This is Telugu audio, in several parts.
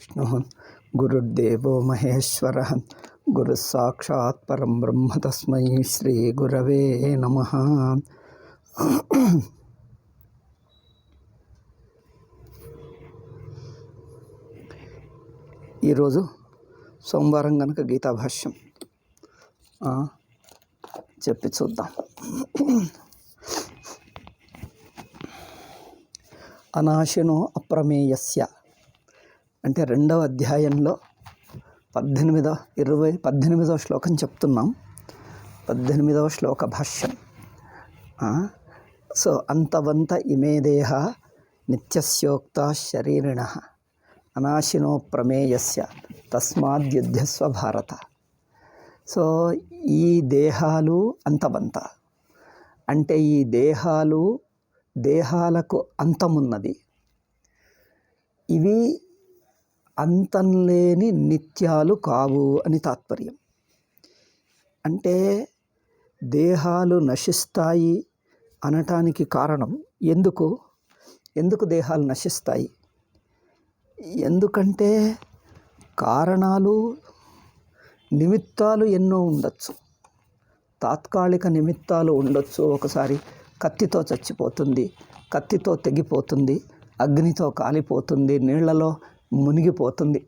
गुरुर्विष्णुः गुरुर्देवो महेश्वरः गुरुः साक्षात् परं ब्रह्म तस्मै श्रीगुरवे नमः। ఈరోజు సోమవారం కనుక గీతాభాష్యం చెప్పి చూద్దాం. అనాశినో అప్రమేయస్య అంటే 2వ అధ్యాయంలో 18వ శ్లోకం చెప్తున్నాం. 18వ శ్లోక భాష్యం. సో అంతవంత ఇమే దేహ నిత్యస్యోక్త శరీరిణః అనాశినో ప్రమేయస్య తస్మాద్యుధ్యస్వ భారత. సో ఈ దేహాలు అంతవంత అంటే ఈ దేహాలకు అంతమున్నది. ఇవి అంతం లేని నిత్యాలు కావు అని తాత్పర్యం. అంటే దేహాలు నశిస్తాయి అనటానికి కారణం ఎందుకు దేహాలు నశిస్తాయి? ఎందుకంటే నిమిత్తాలు ఎన్నో ఉండొచ్చు. తాత్కాలిక నిమిత్తాలు ఉండొచ్చు. ఒకసారి కత్తితో చచ్చిపోతుంది, కత్తితో తెగిపోతుంది, అగ్నితో కాలిపోతుంది, నీళ్లలో మునిగిపోతుంది.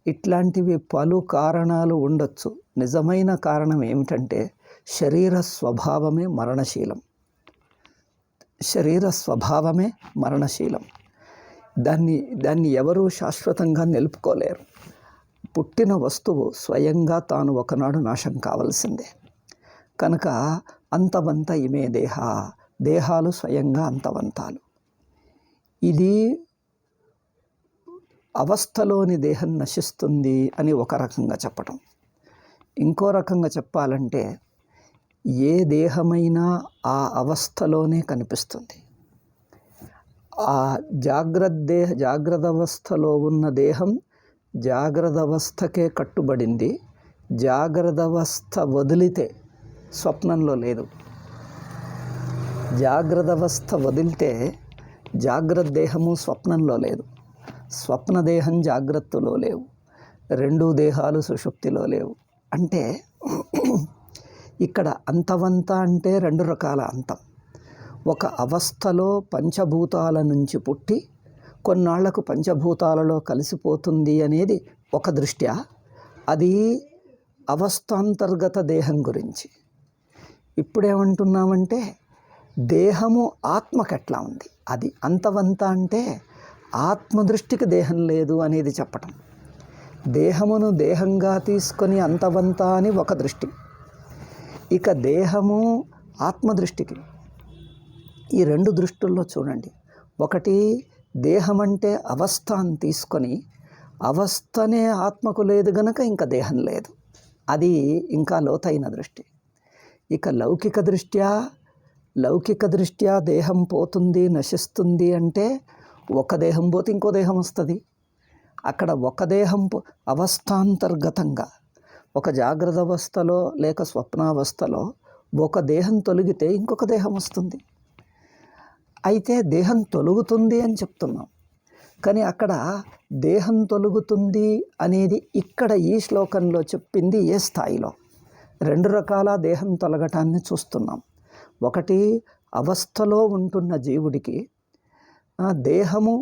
ఇట్లాంటివి పలు కారణాలు ఉండొచ్చు. నిజమైన కారణం ఏమిటంటే శరీర స్వభావమే మరణశీలం. దాన్ని ఎవరూ శాశ్వతంగా నిలుపుకోలేరు. పుట్టిన వస్తువు స్వయంగా తాను ఒకనాడు నాశం కావలసిందే. కనుక అంతవంత ఇమే దేహాలు స్వయంగా అంతవంతాలు. ఇది అవస్థలోని దేహం నశిస్తుంది అని ఒక రకంగా చెప్పటం. ఇంకో రకంగా చెప్పాలంటే ఏ దేహమైనా ఆ అవస్థలోనే కనిపిస్తుంది. ఆ జాగ్రత్త అవస్థలో ఉన్న దేహం జాగ్రత్త అవస్థకే కట్టుబడింది. జాగ్రత్త అవస్థ వదిలితే స్వప్నంలో లేదు. జాగ్రత్త అవస్థ వదిలితే జాగ్రత్త దేహము స్వప్నంలో లేదు, స్వప్న దేహం జాగ్రత్తలో లేవు, 2 దేహాలు సుషుప్తిలో లేవు. అంటే ఇక్కడ అంతవంత అంటే 2 రకాల అంతం. ఒక అవస్థలో పంచభూతాల నుంచి పుట్టి కొన్నాళ్లకు పంచభూతాలలో కలిసిపోతుంది అనేది ఒక దృష్ట్యా. అది అవస్థాంతర్గత దేహం గురించి. ఇప్పుడేమంటున్నామంటే దేహము ఆత్మకెట్లా ఉంది, అది అంతవంత అంటే ఆత్మదృష్టికి దేహం లేదు అనేది చెప్పటం. దేహమును దేహంగా తీసుకొని అంతవంత అని ఒక దృష్టి. ఇక దేహము ఆత్మదృష్టికి. ఈ 2 దృష్టుల్లో చూడండి. ఒకటి దేహం అంటే అవస్థ అని తీసుకొని అవస్థనే ఆత్మకు లేదు గనక ఇంకా దేహం లేదు. అది ఇంకా లోతైన దృష్టి. ఇక లౌకిక దృష్ట్యా దేహం పోతుంది, నశిస్తుంది అంటే ఒక దేహం పోతే ఇంకో దేహం వస్తుంది. అక్కడ ఒక దేహం అవస్థాంతర్గతంగా ఒక జాగ్రత్త అవస్థలో లేక స్వప్నావస్థలో ఒక దేహం తొలగితే ఇంకొక దేహం వస్తుంది. అయితే దేహం తొలుగుతుంది అని చెప్తున్నాం. కానీ అక్కడ దేహం తొలుగుతుంది అనేది ఇక్కడ ఈ శ్లోకంలో చెప్పింది ఏ స్థాయిలో? 2 రకాల దేహం తొలగటాన్ని చూస్తున్నాం. ఒకటి అవస్థలో ఉంటున్న జీవుడికి దేహము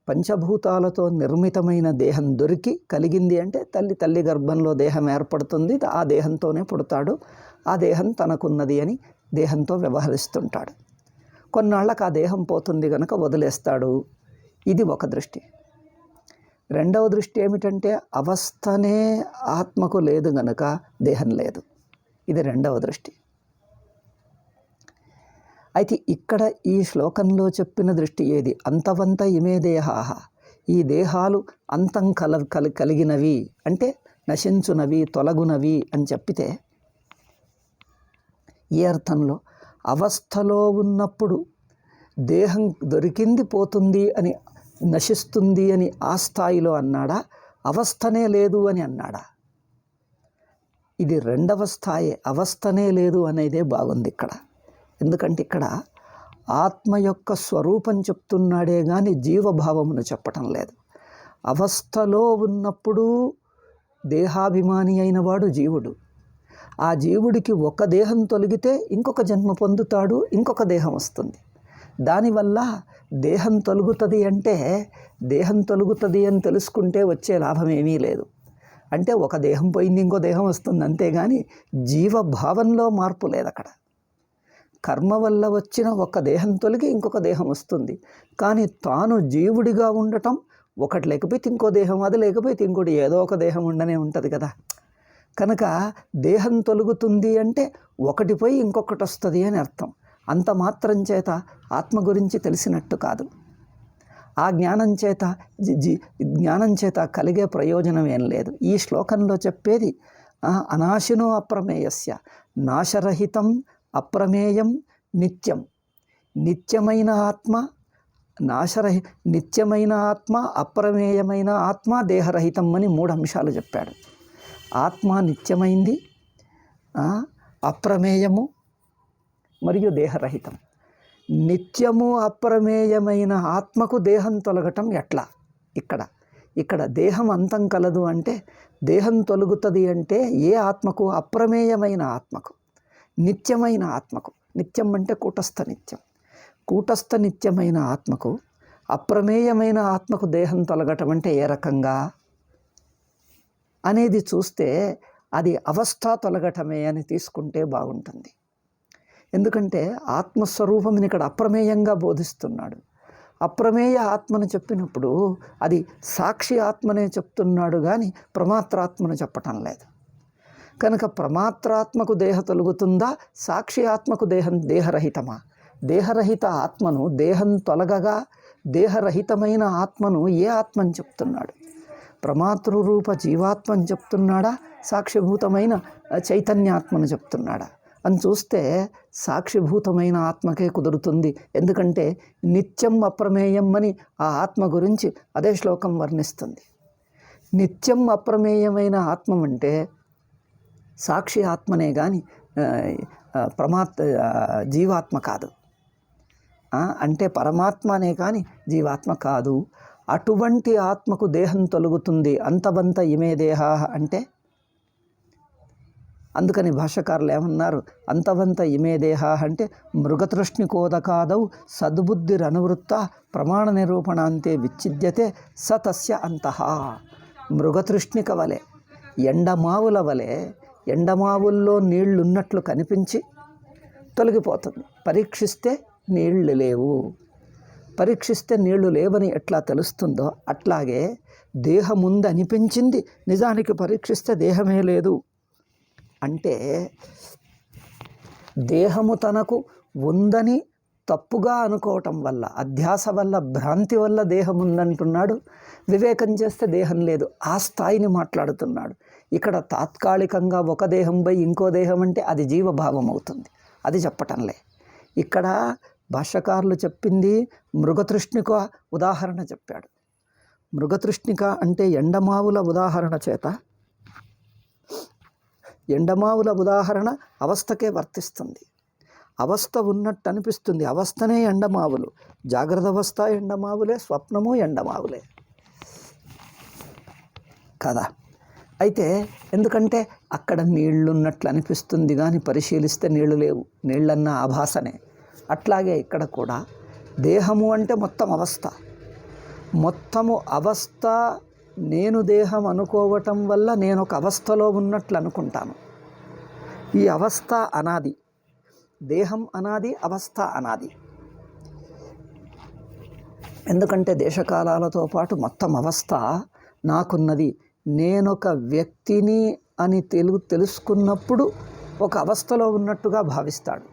పంచభూతాలతో నిర్మితమైన దేహం కలిగింది అంటే తల్లి గర్భంలో దేహం ఏర్పడుతుంది. ఆ దేహంతోనే పుడతాడు. ఆ దేహం తనకున్నది అని దేహంతో వ్యవహరిస్తుంటాడు. కొన్నాళ్ళకు ఆ దేహం పోతుంది కనుక వదిలేస్తాడు. ఇది ఒక దృష్టి. 2వ దృష్టి ఏమిటంటే అవస్థనే ఆత్మకు లేదు గనుక దేహం లేదు. ఇది 2వ దృష్టి. అయితే ఇక్కడ ఈ శ్లోకంలో చెప్పిన దృష్టి ఏది? అంతవంత ఇమే దేహాః, ఈ దేహాలు అంతం కలిగినవి అంటే నశించునవి, తొలగునవి అని చెప్పితే ఏ అర్థంలో? అవస్థలో ఉన్నప్పుడు దేహం దొరికింది పోతుంది అని, నశిస్తుంది అని ఆ స్థాయిలో అన్నాడా? అవస్థనే లేదు అని అన్నాడా? ఇది 2వ స్థాయి. అవస్థనే లేదు అనేదే బాగుంది ఇక్కడ. ఎందుకంటే ఇక్కడ ఆత్మ యొక్క స్వరూపం చెప్తున్నాడే కానీ జీవభావమును చెప్పటం లేదు. అవస్థలో ఉన్నప్పుడు దేహాభిమాని అయిన వాడు జీవుడు. ఆ జీవుడికి ఒక దేహం తొలగితే ఇంకొక జన్మ పొందుతాడు, ఇంకొక దేహం వస్తుంది. దానివల్ల దేహం తొలుగుతుంది అంటే దేహం తొలుగుతుంది అని తెలుసుకుంటే వచ్చే లాభం ఏమీ లేదు. అంటే ఒక దేహం పోయింది ఇంకో దేహం వస్తుంది, అంతేగాని జీవభావంలో మార్పు లేదు అక్కడ. కర్మ వల్ల వచ్చిన ఒక దేహం తొలగి ఇంకొక దేహం వస్తుంది, కానీ తాను జీవుడిగా ఉండటం ఒకటి లేకపోతే ఇంకో దేహం, అది లేకపోతే ఇంకోటి, ఏదో ఒక దేహం ఉండనే ఉంటుంది కదా. కనుక దేహం తొలుగుతుంది అంటే ఒకటి పోయి ఇంకొకటి వస్తుంది అని అర్థం. అంత మాత్రం చేత ఆత్మ గురించి తెలిసినట్టు కాదు. ఆ జ్ఞానం చేత కలిగే ప్రయోజనం ఏం లేదు. ఈ శ్లోకంలో చెప్పేది అనాశినో అప్రమేయస్య నాశరహితం అప్రమేయం నిత్యం. నిత్యమైన ఆత్మ, నిత్యమైన ఆత్మ, అప్రమేయమైన ఆత్మ, దేహరహితం అని 3 అంశాలు చెప్పాడు. ఆత్మ నిత్యమైంది, అప్రమేయము మరియు దేహరహితం. నిత్యము అప్రమేయమైన ఆత్మకు దేహం తొలగటం ఎట్లా? ఇక్కడ దేహం అంతం కలదు అంటే దేహం తొలుగుతుంది అంటే ఏ ఆత్మకు? అప్రమేయమైన ఆత్మకు, నిత్యమైన ఆత్మకు. నిత్యం అంటే కూటస్థ నిత్యం. కూటస్థ నిత్యమైన ఆత్మకు, అప్రమేయమైన ఆత్మకు దేహం తొలగటం అంటే ఏ రకంగా అనేది చూస్తే అది అవస్థ తొలగటమే అని తీసుకుంటే బాగుంటుంది. ఎందుకంటే ఆత్మస్వరూపం ఇక్కడ అప్రమేయంగా బోధిస్తున్నాడు. అప్రమేయ ఆత్మను చెప్పినప్పుడు అది సాక్షి ఆత్మనే చెప్తున్నాడు, కానీ ప్రమాత్రాత్మను చెప్పటం లేదు. కనుక ప్రమాత్రాత్మకు దేహ తొలుగుతుందా, సాక్షి ఆత్మకు దేహరహితమా? దేహరహిత ఆత్మను దేహం తొలగగా దేహరహితమైన ఆత్మను ఏ ఆత్మని చెప్తున్నాడు? ప్రమాతృరూప జీవాత్మని చెప్తున్నాడా, సాక్షిభూతమైన చైతన్యాత్మను చెప్తున్నాడా అని చూస్తే సాక్షిభూతమైన ఆత్మకే కుదురుతుంది. ఎందుకంటే నిత్యం అప్రమేయం అని ఆ ఆత్మ గురించి అదే శ్లోకం వర్ణిస్తుంది. నిత్యం అప్రమేయమైన ఆత్మ అంటే సాక్షి ఆత్మనే కానీ జీవాత్మ కాదు. అంటే పరమాత్మనే కానీ జీవాత్మ కాదు. అటువంటి ఆత్మకు దేహం తొలుగుతుంది. అంతవంత ఇమే దేహ అంటే అందుకని భాష్యకారులు ఏమన్నారు? అంతవంత ఇమే దేహ అంటే మృగతృష్ణికోదకాదౌ సద్బుద్ధిరనువృత్త ప్రమాణ నిరూపణాంతే విచ్ఛిద్యతే స తస్య అంతః. మృగతృష్ణిక వలె, ఎండమావుల వలె, ఎండమావుల్లో నీళ్లున్నట్లు కనిపించి తొలగిపోతుంది. పరీక్షిస్తే నీళ్లు లేవు. పరీక్షిస్తే నీళ్లు లేవని ఎట్లా తెలుస్తుందో అట్లాగే దేహముందు అనిపించింది, నిజానికి పరీక్షిస్తే దేహమే లేదు. అంటే దేహము తనకు ఉందని తప్పుగా అనుకోవటం వల్ల, అధ్యాస వల్ల, భ్రాంతి వల్ల దేహం ఉందంటున్నాడు. వివేకం చేస్తే దేహం లేదు. ఆ స్థాయిని మాట్లాడుతున్నాడు. ఇక్కడ తాత్కాలికంగా ఒక దేహం పోయి ఇంకో దేహం అంటే అది జీవభావం అవుతుంది. అది చెప్పటంలే. ఇక్కడ భాష్యకారులు చెప్పింది మృగతృష్ణిక ఉదాహరణ చెప్పాడు. మృగతృష్ణిక అంటే ఎండమావుల ఉదాహరణ చేత, ఎండమావుల ఉదాహరణ అవస్థకే వర్తిస్తుంది. అవస్థ ఉన్నట్టు అనిపిస్తుంది. అవస్థనే ఎండమావులు. జాగ్రత్త అవస్థ ఎండమావులే, స్వప్నము ఎండమావులే కదా. అయితే ఎందుకంటే అక్కడ నీళ్లున్నట్లు అనిపిస్తుంది, కానీ పరిశీలిస్తే నీళ్లు లేవు. నీళ్ళన్న ఆభాసనే. అట్లాగే ఇక్కడ కూడా దేహము అంటే మొత్తం అవస్థ. మొత్తము అవస్థ నేను దేహం అనుకోవటం వల్ల నేను ఒక అవస్థలో ఉన్నట్లు అనుకుంటాను. ఈ అవస్థ అనాది. దేహం అనాది, అవస్థ అనాది. ఎందుకంటే దేశకాలాలతో పాటు మొత్తం అవస్థ నాకున్నది. నేనొక వ్యక్తిని అని తెలుసుకున్నప్పుడు ఒక అవస్థలో ఉన్నట్టుగా భావిస్తాడు.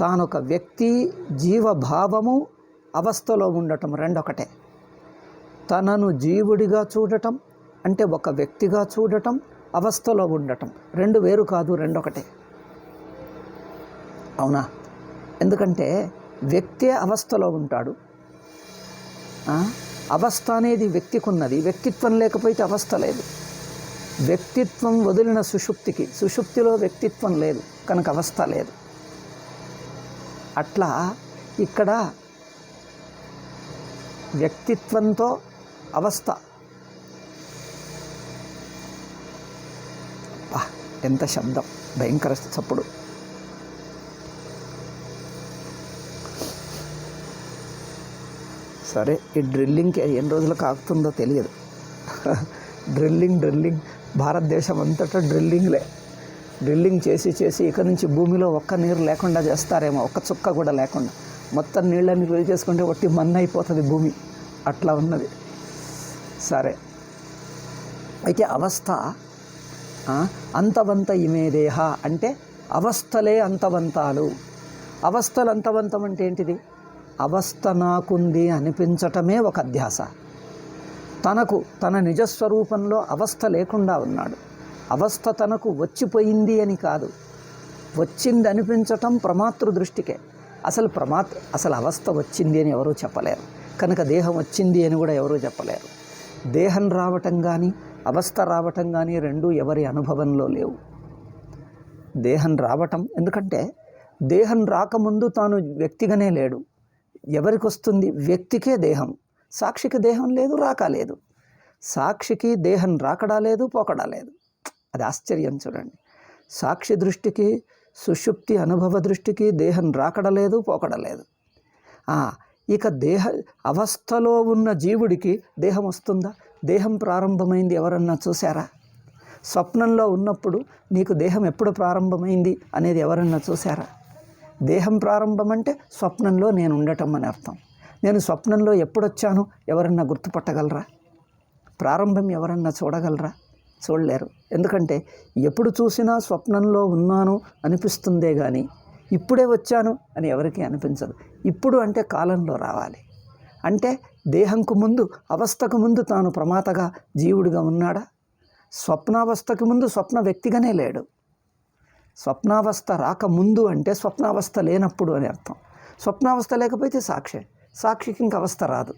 తానొక వ్యక్తి, జీవభావము, అవస్థలో ఉండటం రెండొకటే. తనను జీవుడిగా చూడటం అంటే ఒక వ్యక్తిగా చూడటం, అవస్థలో ఉండటం రెండు వేరు కాదు, రెండొకటే. అవునా? ఎందుకంటే వ్యక్తే అవస్థలో ఉంటాడు. అవస్థ అనేది వ్యక్తికి ఉన్నది. వ్యక్తిత్వం లేకపోతే అవస్థ లేదు. వ్యక్తిత్వం వదిలిన సుషుప్తికి, సుషుప్తిలో వ్యక్తిత్వం లేదు కనుక అవస్థ లేదు. అట్లా ఇక్కడ వ్యక్తిత్వంతో అవస్థ. ఎంత శబ్దం, భయంకర చప్పుడు. సరే, ఈ డ్రిల్లింగ్కి ఎన్ని రోజులకు ఆగుతుందో తెలియదు. డ్రిల్లింగ్ భారతదేశం అంతటా డ్రిల్లింగ్ చేసి ఇక నుంచి భూమిలో ఒక్క నీరు లేకుండా చేస్తారేమో, ఒక్క చుక్క కూడా లేకుండా. మొత్తం నీళ్ళని రిలీజ్ చేసుకుంటే ఒట్టి మన్ను అయిపోతుంది భూమి, అట్లా ఉన్నది. సరే, అయితే అవస్థ అంతవంత ఇమే దేహ అంటే అవస్థలే అంతవంతాలు. అవస్థలు అంతవంతం అంటే ఏంటిది? అవస్థ నాకుంది అనిపించటమే ఒక అధ్యాస. తన నిజస్వరూపంలో అవస్థ లేకుండా ఉన్నాడు. అవస్థ తనకు వచ్చిపోయింది అని కాదు, వచ్చింది అనిపించటం ప్రమాతృ దృష్టికే. అసలు అవస్థ వచ్చింది అని ఎవరూ చెప్పలేరు. కనుక దేహం వచ్చింది అని కూడా ఎవరూ చెప్పలేరు. దేహం రావటం కానీ అవస్థ రావటం కానీ రెండూ ఎవరి అనుభవంలో లేవు. దేహం రావటం, ఎందుకంటే దేహం రాకముందు తాను వ్యక్తిగానే లేడు. ఎవరికి వస్తుంది? వ్యక్తికే దేహం. సాక్షికి దేహం లేదు, రాక లేదు. సాక్షికి దేహం రాకడా లేదు, పోకడా లేదు. అది ఆశ్చర్యం చూడండి. సాక్షి దృష్టికి, సుషుప్తి అనుభవ దృష్టికి దేహం రాకడలేదు, పోకడలేదు. ఇక అవస్థలో ఉన్న జీవుడికి దేహం వస్తుందా? దేహం ప్రారంభమైంది ఎవరన్నా చూశారా? స్వప్నంలో ఉన్నప్పుడు నీకు దేహం ఎప్పుడు ప్రారంభమైంది అనేది ఎవరన్నా చూశారా? దేహం ప్రారంభం అంటే స్వప్నంలో నేను ఉండటం అని అర్థం. నేను స్వప్నంలో ఎప్పుడొచ్చాను ఎవరన్నా గుర్తుపట్టగలరా? ప్రారంభం ఎవరన్నా చూడగలరా? చూడలేరు. ఎందుకంటే ఎప్పుడు చూసినా స్వప్నంలో ఉన్నాను అనిపిస్తుందే కానీ ఇప్పుడే వచ్చాను అని ఎవరికీ అనిపించదు. ఇప్పుడు అంటే కాలంలో రావాలి. అంటే దేహంకు ముందు, అవస్థకు ముందు తాను ప్రమాతగా జీవుడిగా ఉన్నాడా? స్వప్నావస్థకు ముందు స్వప్న వ్యక్తిగానే లేడు. స్వప్నావస్థ రాకముందు అంటే స్వప్నావస్థ లేనప్పుడు అని అర్థం. స్వప్నావస్థ లేకపోతే సాక్షికి ఇంక అవస్థ రాదు.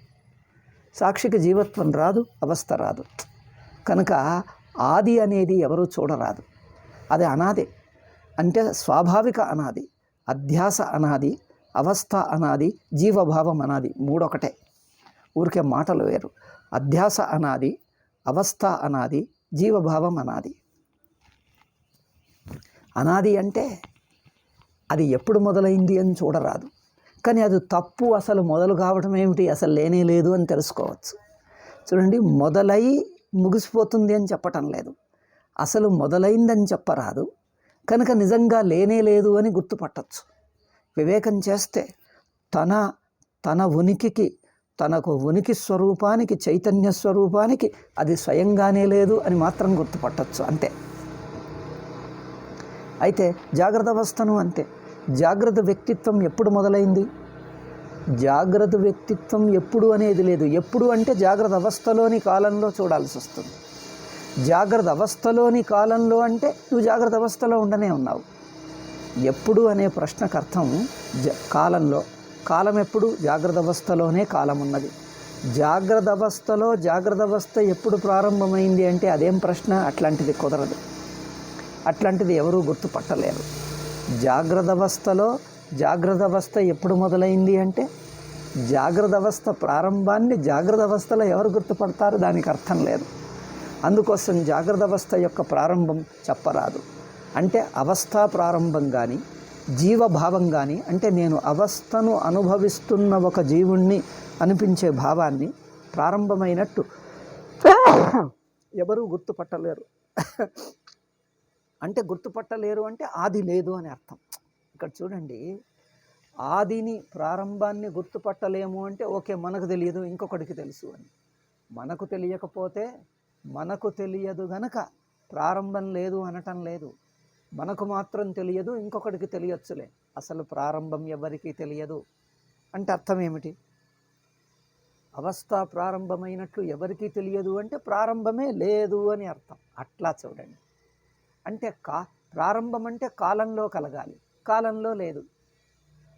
సాక్షికి జీవత్వం రాదు, అవస్థ రాదు. కనుక ఆది అనేది ఎవరూ చూడరాదు. అది అనాది, అంటే స్వాభావిక అనాది. అధ్యాస అనాది, అవస్థ అనాది, జీవభావం అనాది. మూడొకటే, ఊరికే మాటలు వేరు. అధ్యాస అనాది, అవస్థ అనాది, జీవభావం అనాది. అనాది అంటే అది ఎప్పుడు మొదలైంది అని చూడరాదు. కానీ అది తప్పు. అసలు మొదలు కావడం ఏమిటి? అసలు లేనే లేదు అని తెలుసుకోవచ్చు. చూడండి, మొదలై ముగిసిపోతుంది అని చెప్పటం లేదు. అసలు మొదలైందని చెప్పరాదు. కనుక నిజంగా లేనే లేదు అని గుర్తుపట్టచ్చు. వివేకం చేస్తే తన ఉనికికి, తనకు ఉనికి స్వరూపానికి, చైతన్య స్వరూపానికి అది స్వయంగానే లేదు అని మాత్రం గుర్తుపట్టచ్చు, అంతే. అయితే జాగ్రత్త అవస్థను అంతే. జాగ్రత్త వ్యక్తిత్వం ఎప్పుడు మొదలైంది? జాగ్రత్త వ్యక్తిత్వం ఎప్పుడు అనేది లేదు. ఎప్పుడు అంటే జాగ్రత్త అవస్థలోని కాలంలో చూడాల్సి వస్తుంది. జాగ్రత్త అవస్థలోని కాలంలో అంటే నువ్వు జాగ్రత్త అవస్థలో ఉండనే ఉన్నావు. ఎప్పుడు అనే ప్రశ్నకు అర్థం కాలంలో. కాలం ఎప్పుడు? జాగ్రత్త అవస్థలోనే కాలం ఉన్నది. జాగ్రత్త అవస్థలో జాగ్రత్త అవస్థ ఎప్పుడు ప్రారంభమైంది అంటే అదేం ప్రశ్న? అట్లాంటిది కుదరదు. అట్లాంటిది ఎవరూ గుర్తుపట్టలేరు. జాగ్రత్త అవస్థలో జాగ్రత్త అవస్థ ఎప్పుడు మొదలైంది అంటే జాగ్రత్త అవస్థ ప్రారంభాన్ని జాగ్రత్త అవస్థలో ఎవరు గుర్తుపడతారు? దానికి అర్థం లేదు. అందుకోసం జాగ్రత్త అవస్థ యొక్క ప్రారంభం చెప్పరాదు. అంటే అవస్థ ప్రారంభం కానీ, జీవభావం కానీ, అంటే నేను అవస్థను అనుభవిస్తున్న ఒక జీవుణ్ణి అనిపించే భావాన్ని ప్రారంభమైనట్టు ఎవరూ గుర్తుపట్టలేరు. అంటే గుర్తుపట్టలేరు అంటే ఆది లేదు అని అర్థం. ఇక్కడ చూడండి, ఆదిని, ప్రారంభాన్ని గుర్తుపట్టలేము అంటే ఓకే, మనకు తెలియదు, ఇంకొకటికి తెలుసు అని. మనకు తెలియకపోతే, మనకు తెలియదు గనక ప్రారంభం లేదు అనటం లేదు. మనకు మాత్రం తెలియదు, ఇంకొకటికి తెలియచ్చులే. అసలు ప్రారంభం ఎవరికీ తెలియదు అంటే అర్థం ఏమిటి? అవస్థ ప్రారంభమైనట్లు ఎవరికీ తెలియదు అంటే ప్రారంభమే లేదు అని అర్థం. అట్లా చూడండి. అంటే ప్రారంభం అంటే కాలంలో కలగాలి, కాలంలో లేదు.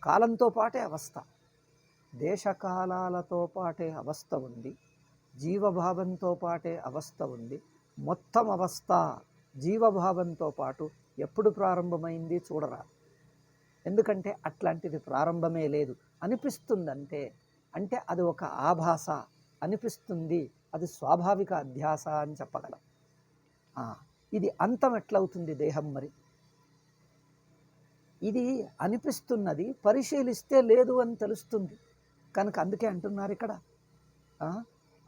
కాలంతో పాటే అవస్థ, దేశకాలాలతో పాటే అవస్థ ఉంది, జీవభావంతో పాటే అవస్థ ఉంది. మొత్తం అవస్థ జీవభావంతో పాటు ఎప్పుడు ప్రారంభమైంది చూడరాదు. ఎందుకంటే అట్లాంటిది ప్రారంభమే లేదు అనిపిస్తుందంటే, అంటే అది ఒక ఆభాస అనిపిస్తుంది అది స్వాభావిక అధ్యాస అని చెప్పగలం. ఇది అంతం ఎట్లవుతుంది దేహం? మరి ఇది అనిపిస్తున్నది, పరిశీలిస్తే లేదు అని తెలుస్తుంది కనుక అందుకే అంటున్నారు ఇక్కడ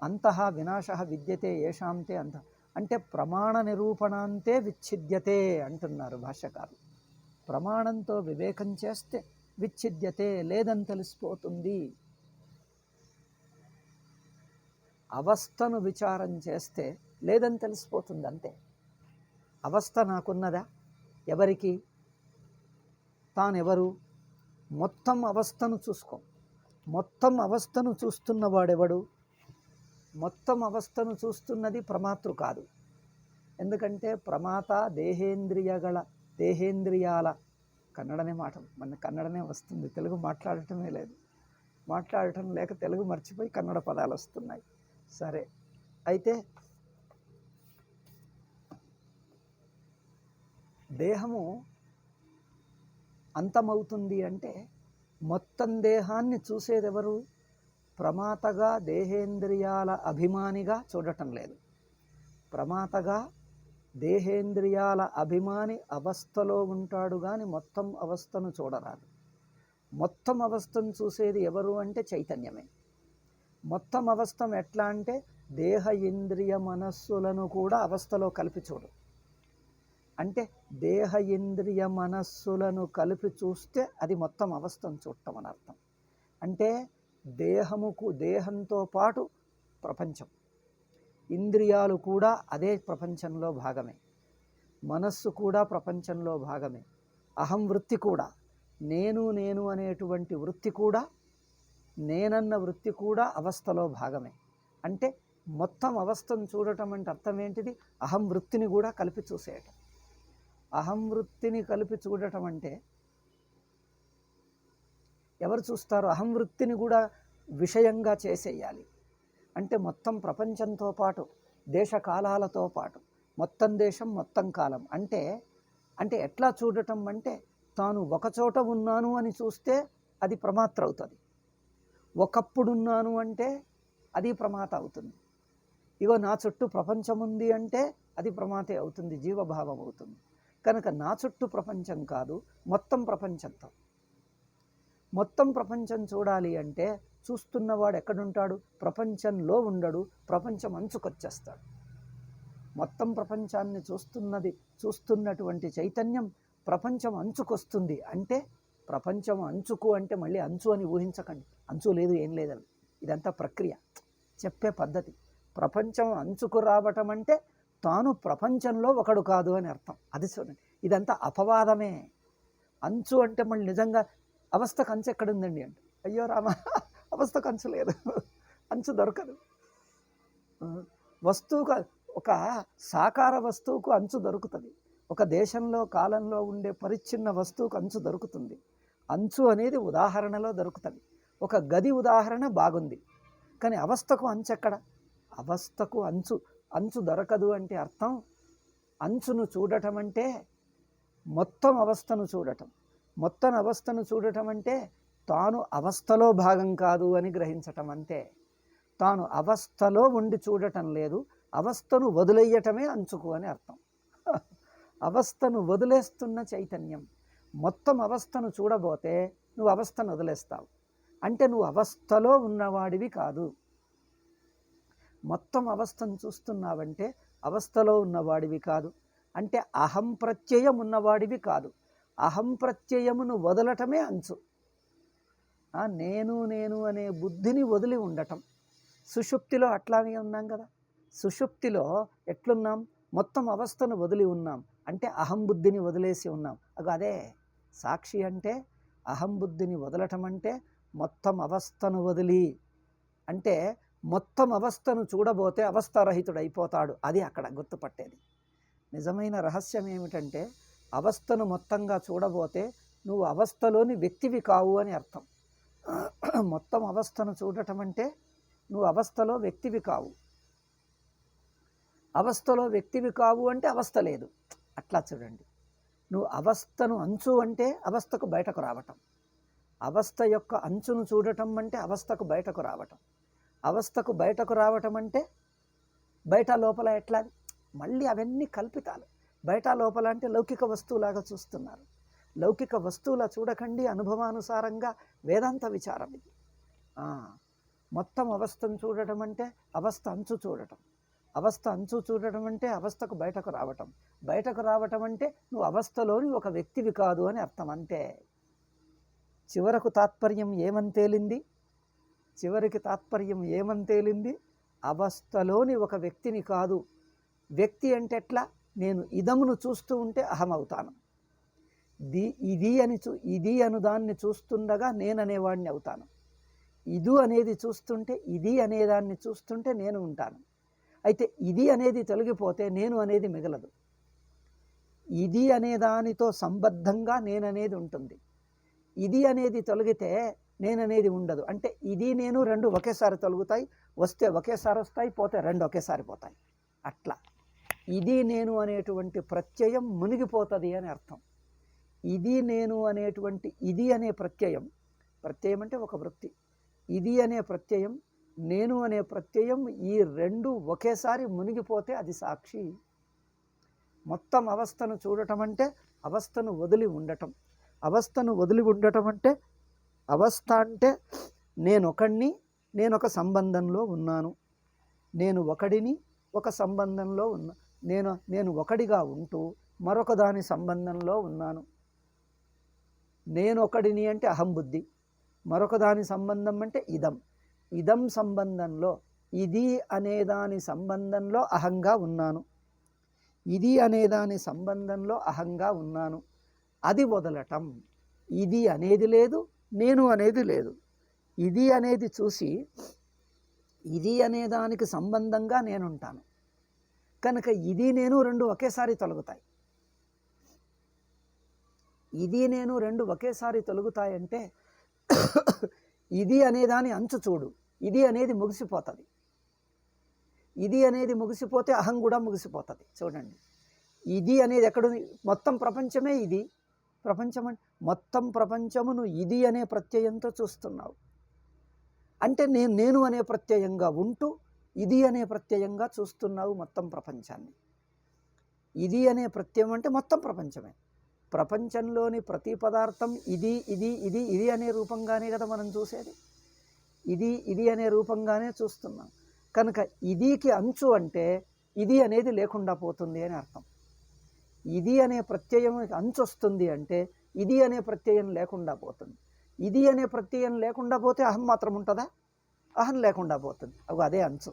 అంతః వినాశః విద్యతే ఏషాంతే అంత, అంటే ప్రమాణ నిరూపణాంతే విచ్ఛిద్యతే అంటున్నారు భాష్యకారు. ప్రమాణంతో వివేకం చేస్తే విచ్ఛిద్యతే, లేదని తెలిసిపోతుంది. అవస్థను విచారం చేస్తే లేదని తెలిసిపోతుంది అంతే. అవస్థ నాకున్నదా? ఎవరికి? తానెవరు? మొత్తం అవస్థను చూసుకో. మొత్తం అవస్థను చూస్తున్నవాడెవడు? మొత్తం అవస్థను చూస్తున్నది ప్రమాతృ కాదు. ఎందుకంటే ప్రమాత దేహేంద్రియాల కన్నడనే మాట, మన కన్నడనే వస్తుంది, తెలుగు మాట్లాడటమే లేదు. మాట్లాడటం లేక తెలుగు మర్చిపోయి కన్నడ పదాలు వస్తున్నాయి. సరే, అయితే దేహము అంతమవుతుంది అంటే మొత్తం దేహాన్ని చూసేదెవరు? ప్రమాతగా దేహేంద్రియాల అభిమానిగా చూడటం లేదు. ప్రమాతగా దేహేంద్రియాల అభిమాని అవస్థలో ఉంటాడు కానీ మొత్తం అవస్థను చూడరాదు. మొత్తం అవస్థను చూసేది ఎవరు అంటే చైతన్యమే. మొత్తం అవస్థ ఎట్లా అంటే దేహ ఇంద్రియ మనస్సులను కూడా అవస్థలో కలిపి చూడు. అంటే దేహ ఇంద్రియ మనస్సులను కలిపి చూస్తే అది మొత్తం అవస్థను చూడటం అని అర్థం. అంటే దేహంతో పాటు ప్రపంచం, ఇంద్రియాలు కూడా అదే ప్రపంచంలో భాగమే, మనస్సు కూడా ప్రపంచంలో భాగమే, అహం వృత్తి కూడా, నేను అనేటువంటి వృత్తి కూడా, నేనన్న వృత్తి కూడా అవస్థలో భాగమే. అంటే మొత్తం అవస్థను చూడటం అంటే అర్థం ఏంటిది? అహం వృత్తిని కూడా కలిపి చూసేయటం. అహం వృత్తిని కలిపి చూడటం అంటే ఎవరు చూస్తారు? అహం వృత్తిని కూడా విషయంగా చేసేయాలి. అంటే మొత్తం ప్రపంచంతో పాటు, దేశకాలాలతో పాటు, మొత్తం దేశం మొత్తం కాలం అంటే ఎట్లా చూడటం అంటే తాను ఒకచోట ఉన్నాను అని చూస్తే అది ప్రమాత్ర అవుతుంది. ఒకప్పుడున్నాను అంటే అది ప్రమాత అవుతుంది. ఇగో నా చుట్టూ ప్రపంచం ఉంది అంటే అది ప్రమాతే అవుతుంది, జీవభావం అవుతుంది. కనుక నా చుట్టూ ప్రపంచం కాదు, మొత్తం ప్రపంచంతో. మొత్తం ప్రపంచం చూడాలి అంటే చూస్తున్నవాడు ఎక్కడుంటాడు? ప్రపంచంలో ఉండడు, ప్రపంచం అంచుకొచ్చేస్తాడు. మొత్తం ప్రపంచాన్ని చూస్తున్నటువంటి చైతన్యం ప్రపంచం అంచుకొస్తుంది. అంటే ప్రపంచం అంచుకు అంటే మళ్ళీ అంచు అని ఊహించకండి, అంచు లేదు ఏం లేదని, ఇదంతా ప్రక్రియ, చెప్పే పద్ధతి. ప్రపంచం అంచుకు రావటం అంటే తాను ప్రపంచంలో ఒకడు కాదు అని అర్థం. అది చూడండి, ఇదంతా అపవాదమే. అంచు అంటే మళ్ళీ నిజంగా అవస్థకు అంచు ఎక్కడుందండి అంటే, అయ్యో రామ, అవస్థకు అంచు లేదు, అంచు దొరకదు. వస్తువుకు, ఒక సాకార వస్తువుకు అంచు దొరుకుతుంది, ఒక దేశంలో కాలంలో ఉండే పరిచ్ఛిన్న వస్తువుకు అంచు దొరుకుతుంది. అంచు అనేది ఉదాహరణలో దొరుకుతుంది. ఒక గది ఉదాహరణ బాగుంది, కానీ అవస్థకు అంచు ఎక్కడ? అవస్థకు అంచు దొరకదు అంటే అర్థం అంచును చూడటం అంటే మొత్తం అవస్థను చూడటం. మొత్తం అవస్థను చూడటం అంటే తాను అవస్థలో భాగం కాదు అని గ్రహించటం అంతే. తాను అవస్థలో ఉండి చూడటం లేదు, అవస్థను వదిలేయటమే అంచుకు అని అర్థం. అవస్థను వదిలేస్తున్న చైతన్యం. మొత్తం అవస్థను చూడబోతే నువ్వు అవస్థను వదిలేస్తావు, అంటే నువ్వు అవస్థలో ఉన్నవాడివి కాదు. మొత్తం అవస్థను చూస్తున్నావంటే అవస్థలో ఉన్నవాడివి కాదు, అంటే అహం ప్రత్యయం ఉన్నవాడివి కాదు. అహం ప్రత్యయమును వదలటమే అంచు. నేను అనే బుద్ధిని వదిలి ఉండటం. సుషుప్తిలో అట్లానే ఉన్నాం కదా. సుషుప్తిలో ఎట్లున్నాం? మొత్తం అవస్థను వదిలి ఉన్నాం, అంటే అహం బుద్ధిని వదిలేసి ఉన్నాం. అదే సాక్షి అంటే అహం బుద్ధిని వదలటం అంటే మొత్తం అవస్థను వదిలి, అంటే మొత్తం అవస్థను చూడబోతే అవస్థారహితుడు అయిపోతాడు. అది అక్కడ గుర్తుపట్టేది. నిజమైన రహస్యం ఏమిటంటే అవస్థను మొత్తంగా చూడబోతే నువ్వు అవస్థలోని వ్యక్తివి కావు అని అర్థం. మొత్తం అవస్థను చూడటం అంటే నువ్వు అవస్థలో వ్యక్తివి కావు. అవస్థలో వ్యక్తివి కావు అంటే అవస్థ లేదు. అట్లా చూడండి, నువ్వు అవస్థను అంచు అంటే అవస్థకు బయటకు రావటం, అవస్థ యొక్క అంచును చూడటం అంటే అవస్థకు బయటకు రావటం, అవస్థకు బయటకు రావటం అంటే బయట లోపల ఎట్లా, మళ్ళీ అవన్నీ కల్పితాలు. బయట లోపల అంటే లౌకిక వస్తువులాగా చూస్తున్నారు. లౌకిక వస్తువులా చూడకండి, అనుభవానుసారంగా వేదాంత విచారం ఇది. మొత్తం అవస్థను చూడటం అంటే అవస్థ అంచు చూడటం, అవస్థ అంచు చూడటం అంటే అవస్థకు బయటకు రావటం, బయటకు రావటం అంటే నువ్వు అవస్థలోని ఒక వ్యక్తివి కాదు అని అర్థం అంతే. చివరకు తాత్పర్యం ఏమని తేలింది? చివరికి తాత్పర్యం ఏమని తేలింది? అవస్థలోని ఒక వ్యక్తిని కాదు. వ్యక్తి అంటే ఎట్లా? నేను ఇదమును చూస్తూ ఉంటే అహం అవుతాను. ఇది అను దాన్ని చూస్తుండగా నేననేవాడిని అవుతాను. ఇది అనేది చూస్తుంటే, ఇది అనేదాన్ని చూస్తుంటే నేను ఉంటాను. అయితే ఇది అనేది తొలగిపోతే నేను అనేది మిగలదు. ఇది అనే దానితో సంబద్ధంగా నేననేది ఉంటుంది. ఇది అనేది తొలగితే నేననేది ఉండదు. అంటే ఇది నేను రెండు ఒకేసారి తొలగుతాయి. వస్తే ఒకేసారి వస్తాయి, పోతే రెండు ఒకేసారి పోతాయి. అట్లా ఇది నేను అనేటువంటి ప్రత్యయం మునిగిపోతుంది అని అర్థం. ఇది నేను అనేటువంటి ఇది అనే ప్రత్యయం అంటే ఒక వృత్తి. ఇది అనే ప్రత్యయం, నేను అనే ప్రత్యయం, ఈ రెండు ఒకేసారి మునిగిపోతే అది సాక్షి. మొత్తం అవస్థను చూడటం అంటే అవస్థను వదిలి ఉండటం. అవస్థను వదిలి ఉండటం అంటే, అవస్థ అంటే నేనొకడిని, నేనొక సంబంధంలో ఉన్నాను. నేను ఒకడిని, ఒక సంబంధంలో ఉన్నా. నేను ఒకడిగా ఉంటూ మరొక దాని సంబంధంలో ఉన్నాను. నేను ఒకడిని అంటే అహం బుద్ధి, మరొక దాని సంబంధం అంటే ఇదం సంబంధంలో, ఇది అనేదాని సంబంధంలో అహంగా ఉన్నాను. ఇది అనేదాని సంబంధంలో అహంగా ఉన్నాను. అది వదలటం. ఇది అనేది లేదు, నేను అనేది లేదు. ఇది అనేది చూసి ఇది అనేదానికి సంబంధంగా నేనుంటాను. కనుక ఇది నేను రెండు ఒకేసారి తొలగుతాయి. ఇది నేను రెండు ఒకేసారి తొలగుతాయంటే ఇది అనేదాని అంచు చూడు. ఇది అనేది ముగిసిపోతుంది. ఇది అనేది ముగిసిపోతే అహం కూడా ముగిసిపోతుంది. చూడండి, ఇది అనేది ఎక్కడుంది? మొత్తం ప్రపంచమే ఇది. ప్రపంచం మొత్తం ప్రపంచమును ఇది అనే ప్రత్యయంతో చూస్తున్నావు. అంటే నేను అనే ప్రత్యయంగా ఉంటూ ఇది అనే ప్రత్యయంగా చూస్తున్నావు మొత్తం ప్రపంచాన్ని. ఇది అనే ప్రత్యయం అంటే మొత్తం ప్రపంచమే. ప్రపంచంలోని ప్రతి పదార్థం ఇది ఇది ఇది ఇది అనే రూపంగానే కదా మనం చూసేది. ఇది అనే రూపంగానే చూస్తున్నాం. కనుక ఇదికి అంచు అంటే ఇది అనేది లేకుండా పోతుంది అని అర్థం. ఇది అనే ప్రత్యయం అంచు వస్తుంది అంటే ఇది అనే ప్రత్యయం లేకుండా పోతుంది. ఇది అనే ప్రత్యయం లేకుండా పోతే అహం మాత్రం ఉంటుందా? అహం లేకుండా పోతుంది. అదే అంచు.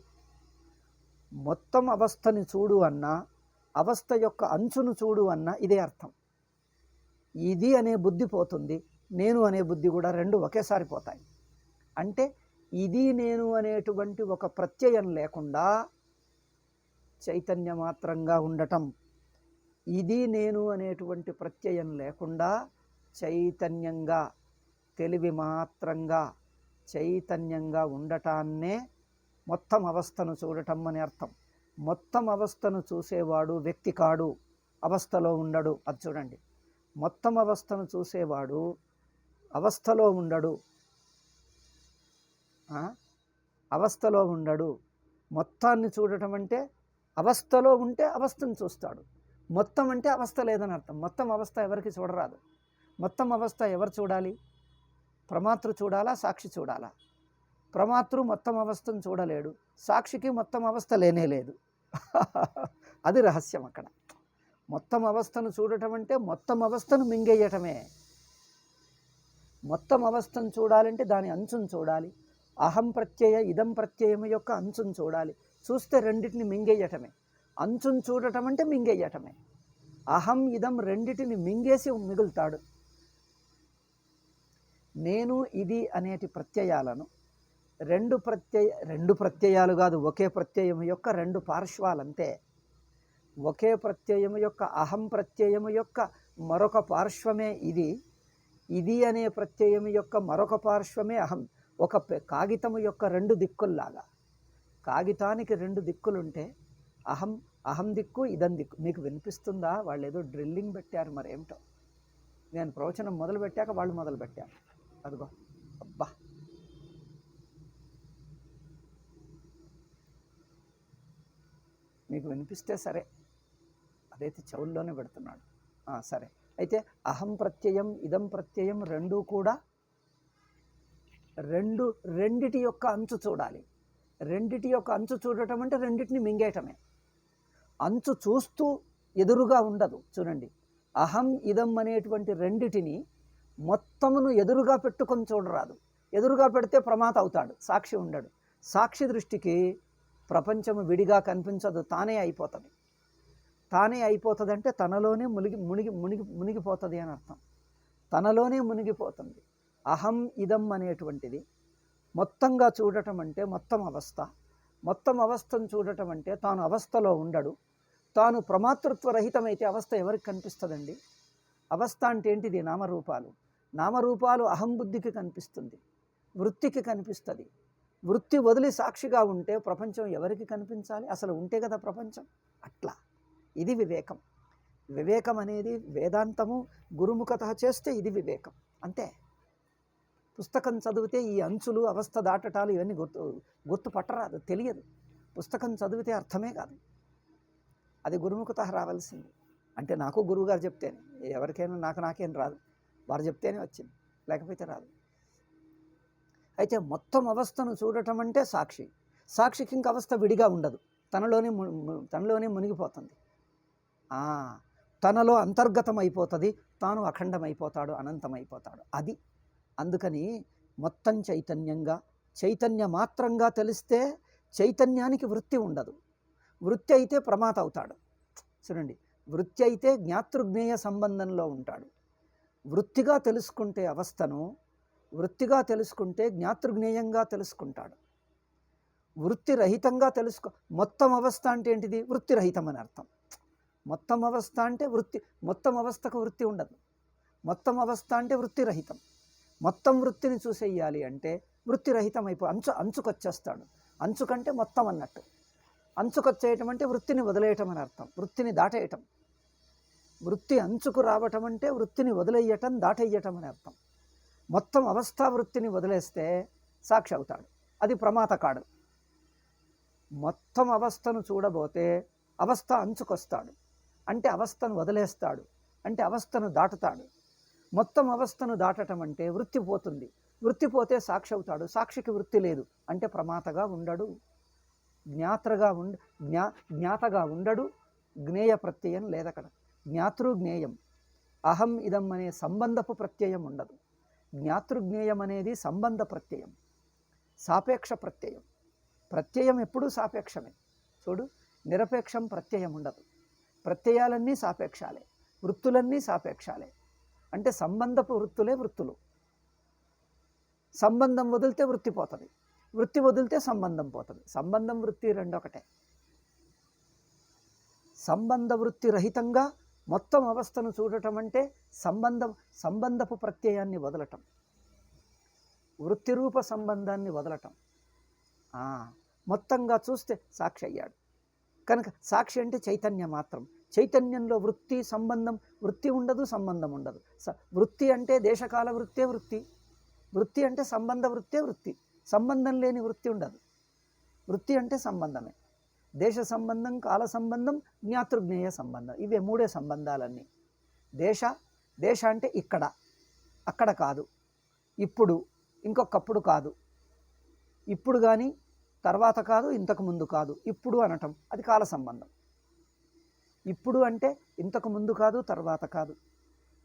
మొత్తం అవస్థని చూడు అన్నా, అవస్థ యొక్క అంచును చూడు అన్నా ఇదే అర్థం. ఇది అనే బుద్ధి పోతుంది, నేను అనే బుద్ధి కూడా రెండు ఒకేసారి పోతాయి. అంటే ఇది నేను అనేటువంటి ఒక ప్రత్యయం లేకుండా చైతన్య మాత్రంగా ఉండటం. ఇది నేను అనేటువంటి ప్రత్యయం లేకుండా చైతన్యంగా, తెలివి మాత్రంగా చైతన్యంగా ఉండటాన్నే మొత్తం అవస్థను చూడటం అని అర్థం. మొత్తం అవస్థను చూసేవాడు వ్యక్తి కాడు, అవస్థలో ఉండడు. అది చూడండి, మొత్తం అవస్థను చూసేవాడు అవస్థలో ఉండడు. అవస్థలో ఉండడు. మొత్తాన్ని చూడటం అంటే అవస్థలో ఉంటే అవస్థను చూస్తాడు. మొత్తం అంటే అవస్థ లేదని అర్థం. మొత్తం అవస్థ ఎవరికి చూడరాదు. మొత్తం అవస్థ ఎవరు చూడాలి? ప్రమాతృ చూడాలా, సాక్షి చూడాలా? ప్రమాతృ మొత్తం అవస్థను చూడలేడు, సాక్షికి మొత్తం అవస్థ లేనే లేదు. అది రహస్యం అక్కడ. మొత్తం అవస్థను చూడటం అంటే మొత్తం అవస్థను మింగేయటమే. మొత్తం అవస్థను చూడాలంటే దాని అంచును చూడాలి. అహం ప్రత్యయ ఇదం ప్రత్యయం యొక్క అంచును చూడాలి. చూస్తే రెండింటిని మింగేయటమే. అంచును చూడటం అంటే మింగేయటమే. అహం ఇదం రెండిటిని మింగేసి మిగులుతాడు. నేను ఇది అనేటి ప్రత్యయాలను రెండు ప్రత్యయాలు కాదు, ఒకే ప్రత్యయం యొక్క రెండు పార్శ్వాలంతే. ఒకే ప్రత్యయం యొక్క అహం ప్రత్యయం యొక్క మరొక పార్శ్వమే ఇది. ఇది అనే ప్రత్యయం యొక్క మరొక పార్శ్వమే అహం. ఒక కాగితము యొక్క రెండు దిక్కుల్లాగా. కాగితానికి రెండు దిక్కులుంటే అహం దిక్కు, ఇదం దిక్కు. మీకు వినిపిస్తుందా? వాళ్ళు ఏదో డ్రిల్లింగ్ పెట్టారు, మరేమిటో. నేను ప్రవచనం మొదలు పెట్టాక వాళ్ళు మొదలు పెట్టారు. అదిగో, అబ్బా, మీకు వినిపిస్తే సరే, అదైతే చెవుల్లోనే పెడుతున్నాడు. సరే, అయితే అహం ప్రత్యయం ఇదం ప్రత్యయం రెండూ కూడా రెండిటి యొక్క అంచు చూడాలి. రెండిటి యొక్క అంచు చూడటం అంటే రెండిటిని మింగేయటమే. అంచు చూస్తూ ఎదురుగా ఉండదు. చూడండి, అహం ఇదం అనేటువంటి రెండిటిని మొత్తమును ఎదురుగా పెట్టుకొని చూడరాదు. ఎదురుగా పెడితే ప్రమాద అవుతాడు, సాక్షి ఉండడు. సాక్షి దృష్టికి ప్రపంచము విడిగా కనిపించదు, తానే అయిపోతుంది. తానే అయిపోతుంది అంటే తనలోనే మునిగిపోతుంది అని అర్థం. తనలోనే మునిగిపోతుంది. అహం ఇదం అనేటువంటిది మొత్తంగా చూడటం అంటే మొత్తం అవస్థ. మొత్తం అవస్థను చూడటం అంటే తాను అవస్థలో ఉండడు. తాను ప్రమాతృత్వ రహితమైతే అవస్థ ఎవరికి కనిపిస్తుందండి? అవస్థ అంటే ఏంటిది? నామరూపాలు. నామరూపాలు అహం బుద్ధికి కనిపిస్తుంది, వృత్తికి కనిపిస్తుంది. వృత్తి వదిలి సాక్షిగా ఉంటే ప్రపంచం ఎవరికి కనిపించాలి? అసలు ఉంటే కదా ప్రపంచం. అట్లా ఇది వివేకం. వివేకం అనేది వేదాంతము గురుముఖత చేస్తే ఇది వివేకం అంతే. పుస్తకం చదివితే ఈ అంచులు, అవస్థ దాటటాలు ఇవన్నీ గుర్తుపట్టరాదు, తెలియదు. పుస్తకం చదివితే అర్థమే కాదు, అది గురుముఖత రావాల్సింది. అంటే నాకు గురువుగారు చెప్తేనే, ఎవరికైనా నాకేం రాదు, వారు చెప్తేనే వచ్చింది, లేకపోతే రాదు. అయితే మొత్తం అవస్థను చూడటం అంటే సాక్షి. సాక్షికి ఇంక అవస్థ విడిగా ఉండదు, తనలోనే మునిగిపోతుంది. తనలో అంతర్గతం అయిపోతుంది, తాను అఖండమైపోతాడు, అనంతమైపోతాడు. అది అందుకని మొత్తం చైతన్యంగా, చైతన్య మాత్రంగా తెలిస్తే చైతన్యానికి వృత్తి ఉండదు. వృత్తి అయితే ప్రమాత అవుతాడు. చూడండి, వృత్తి అయితే జ్ఞాతృజ్ఞేయ సంబంధంలో ఉంటాడు. వృత్తిగా తెలుసుకుంటే అవస్థను, వృత్తిగా తెలుసుకుంటే జ్ఞాతృజ్ఞేయంగా తెలుసుకుంటాడు. వృత్తి రహితంగా మొత్తం అవస్థ అంటే ఏంటిది? వృత్తి రహితం అని అర్థం. మొత్తం అవస్థ అంటే వృత్తి, మొత్తం అవస్థకు వృత్తి ఉండదు. మొత్తం అవస్థ అంటే వృత్తి రహితం. మొత్తం వృత్తిని చూసేయాలి అంటే వృత్తి రహితం అంచుకొచ్చేస్తాడు. అంచుకంటే మొత్తం అన్నట్టు. అంచుకొచ్చేయటం అంటే వృత్తిని వదిలేయటం అని అర్థం, వృత్తిని దాటేయటం. వృత్తి అంచుకు రావటం అంటే వృత్తిని వదిలేయటం, దాటేయటం అని అర్థం. మొత్తం అవస్థా వృత్తిని వదిలేస్తే సాక్షి అవుతాడు, అది ప్రమాత కాడు. మొత్తం అవస్థను చూడబోతే అవస్థ అంచుకొస్తాడు, అంటే అవస్థను వదిలేస్తాడు, అంటే అవస్థను దాటుతాడు. మొత్తం అవస్థను దాటటం అంటే వృత్తి పోతుంది, వృత్తి పోతే సాక్షి అవుతాడు. సాక్షికి వృత్తి లేదు అంటే ప్రమాతగా ఉండడు, జ్ఞాతగా ఉండడు. జ్ఞేయ ప్రత్యయం లేదక్కడ. జ్ఞాతృజ్ఞేయం, అహం ఇదం అనే సంబంధపు ప్రత్యయం ఉండదు. జ్ఞాతృజ్ఞేయం అనేది సంబంధ ప్రత్యయం, సాపేక్ష ప్రత్యయం. ప్రత్యయం ఎప్పుడూ సాపేక్షమే. చూడు, నిరపేక్షం ప్రత్యయం ఉండదు. ప్రత్యయాలన్నీ సాపేక్షాలే, వృత్తులన్నీ సాపేక్షాలే. అంటే సంబంధపు వృత్తులే వృత్తులు. సంబంధం వదిలితే వృత్తి పోతుంది, వృత్తి వదిలితే సంబంధం పోతుంది. సంబంధం వృత్తి రెండు ఒకటే. సంబంధ వృత్తి రహితంగా మొత్తం అవస్థను చూడటం అంటే సంబంధపు ప్రత్యయాన్ని వదలటం, వృత్తి రూప సంబంధాన్ని వదలటం. మొత్తంగా చూస్తే సాక్షి అయ్యాడు. కనుక సాక్షి అంటే చైతన్య మాత్రం. చైతన్యంలో వృత్తి సంబంధం, వృత్తి ఉండదు, సంబంధం ఉండదు. వృత్తి అంటే దేశకాల వృత్తే వృత్తి, వృత్తి అంటే సంబంధ వృత్తే వృత్తి. సంబంధం లేని వృత్తి ఉండదు. వృత్తి అంటే సంబంధమే. దేశ సంబంధం, కాల సంబంధం, జ్ఞాతృజ్ఞేయ సంబంధం, ఇవే మూడే సంబంధాలన్నీ. దేశ అంటే ఇక్కడ, అక్కడ కాదు, ఇప్పుడు, ఇంకొకప్పుడు కాదు, ఇప్పుడు కానీ తర్వాత కాదు, ఇంతకు ముందు కాదు. ఇప్పుడు అనటం అది కాల సంబంధం. ఇప్పుడు అంటే ఇంతకు ముందు కాదు, తర్వాత కాదు.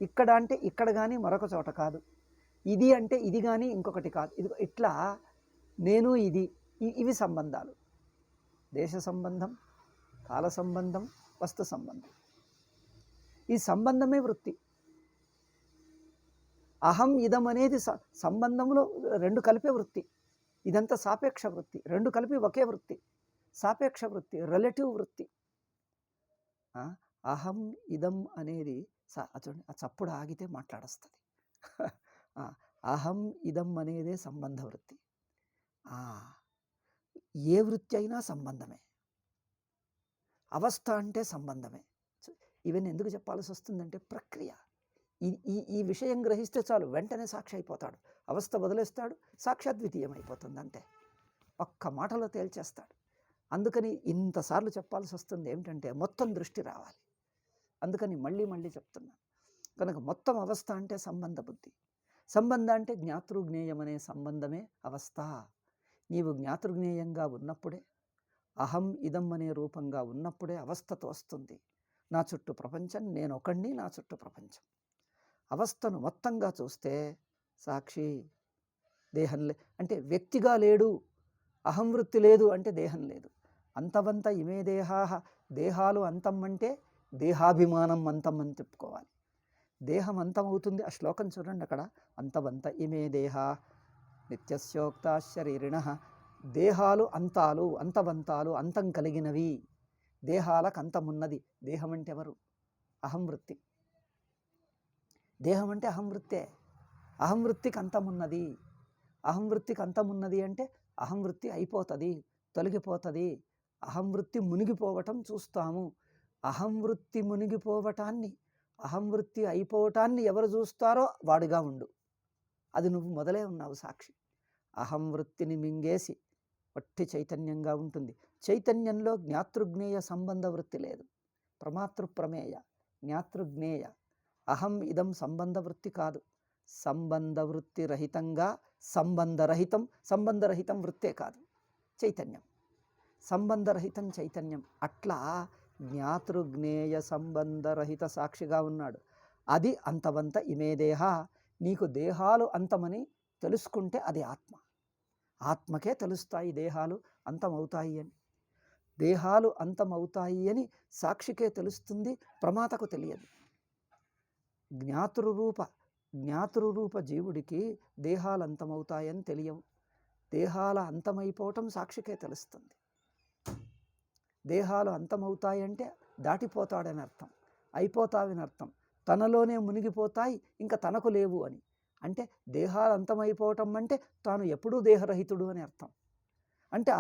ఇక్కడ అంటే ఇక్కడ కానీ మరొక చోట కాదు. ఇది అంటే ఇది కానీ ఇంకొకటి కాదు. ఇది ఇట్లా నేను ఇది, ఇవి సంబంధాలు. దేశ సంబంధం, కాల సంబంధం, వస్తు సంబంధం. ఈ సంబంధమే వృత్తి. అహం ఇదం అనేది సంబంధంలో రెండు కలిపే వృత్తి. ఇదంతా సాపేక్ష వృత్తి, రెండు కలిపి ఒకే వృత్తి. సాపేక్ష వృత్తి, రిలేటివ్ వృత్తి. అహం ఇదం అనేది చూడండి, ఆ చప్పుడు ఆగితే మాట్లాడొస్తుంది. అహం ఇదం అనేదే సంబంధ వృత్తి. ఏ వృత్తి అయినా సంబంధమే, అవస్థ అంటే సంబంధమే. ఇవన్నీ ఎందుకు చెప్పాల్సి వస్తుందంటే ప్రక్రియ. ఈ విషయం గ్రహిస్తే చాలు, వెంటనే సాక్షి అయిపోతాడు. అవస్థ వదిలేస్తాడు, సాక్షాద్వితీయం అయిపోతుంది. అంతే, ఒక్క మాటలో తేల్చేస్తాడు. అందుకని ఇంతసార్లు చెప్పాల్సి వస్తుంది ఏమిటంటే మొత్తం దృష్టి రావాలి. అందుకని మళ్ళీ మళ్ళీ చెప్తున్నాను. కనుక మొత్తం అవస్థ అంటే సంబంధ బుద్ధి. సంబంధ అంటే జ్ఞాతృజ్ఞేయం అనే సంబంధమే అవస్థ. నీవు జ్ఞాతృజ్ఞేయంగా ఉన్నప్పుడే, అహం ఇదం అనే రూపంగా ఉన్నప్పుడే అవస్థతో వస్తుంది. నా చుట్టూ ప్రపంచం, నేను ఒకడిని, నా చుట్టూ ప్రపంచం. అవస్థను మొత్తంగా చూస్తే సాక్షి దేహం అంటే వ్యక్తిగా లేడు, అహం వృత్తి లేదు అంటే దేహం లేదు. అంతవంత ఇమే దేహా, దేహాలు అంతం అంటే దేహాభిమానం అంతం అని చెప్పుకోవాలి. దేహం అంతమవుతుంది. ఆ శ్లోకం చూడండి అక్కడ, అంతవంత ఇమే దేహా నిత్యస్యోక్త శరీరిణ. దేహాలు అంతాలు, అంతవంతాలు, అంతం కలిగినవి. దేహాలకు అంతమున్నది. దేహం అంటే ఎవరు? అహం వృత్తి. దేహం అంటే అహం వృత్తే. అహం వృత్తికి అంతమున్నది. అహం వృత్తికి అంతమున్నది అంటే అహం వృత్తి అయిపోతుంది, తొలగిపోతుంది. అహం వృత్తి మునిగిపోవటం చూస్తాము. అహం వృత్తి మునిగిపోవటాన్ని, అహం వృత్తి అయిపోవటాన్ని ఎవరు చూస్తారో వాడిగా ఉండు. అది నువ్వు మొదలే ఉన్నావు సాక్షి. అహం వృత్తిని మింగేసి వట్టి చైతన్యంగా ఉంటుంది. చైతన్యంలో జ్ఞాతృజ్ఞేయ సంబంధ వృత్తి లేదు. ప్రమాతృప్రమేయ, జ్ఞాతృజ్ఞేయ. అహం ఇదం సంబంధ వృత్తి కాదు. సంబంధ వృత్తి రహితంగా, సంబంధరహితం. సంబంధరహితం వృత్తే కాదు, చైతన్యం. సంబంధరహితం చైతన్యం. అట్లా జ్ఞాతృజ్ఞేయ సంబంధరహిత సాక్షిగా ఉన్నాడు. అది అంతవంత ఇమే దేహ. నీకు దేహాలు అంతమని తెలుసుకుంటే అది ఆత్మ. ఆత్మకే తెలుస్తాయి దేహాలు అంతమవుతాయి అని. దేహాలు అంతమవుతాయి అని సాక్షికే తెలుస్తుంది, ప్రమాతకు తెలియదు. జ్ఞాతృరూప జీవుడికి దేహాలు అంతమవుతాయని తెలియవు. దేహాల అంతమైపోవటం సాక్షికే తెలుస్తుంది. దేహాలు అంతమవుతాయంటే దాటిపోతాడని అర్థం, అయిపోతావని అర్థం. తనలోనే మునిగిపోతాయి, ఇంకా తనకు లేవు అని. అంటే దేహాలు అంతమైపోవటం అంటే తాను ఎప్పుడూ దేహరహితుడు అని అర్థం. అంటే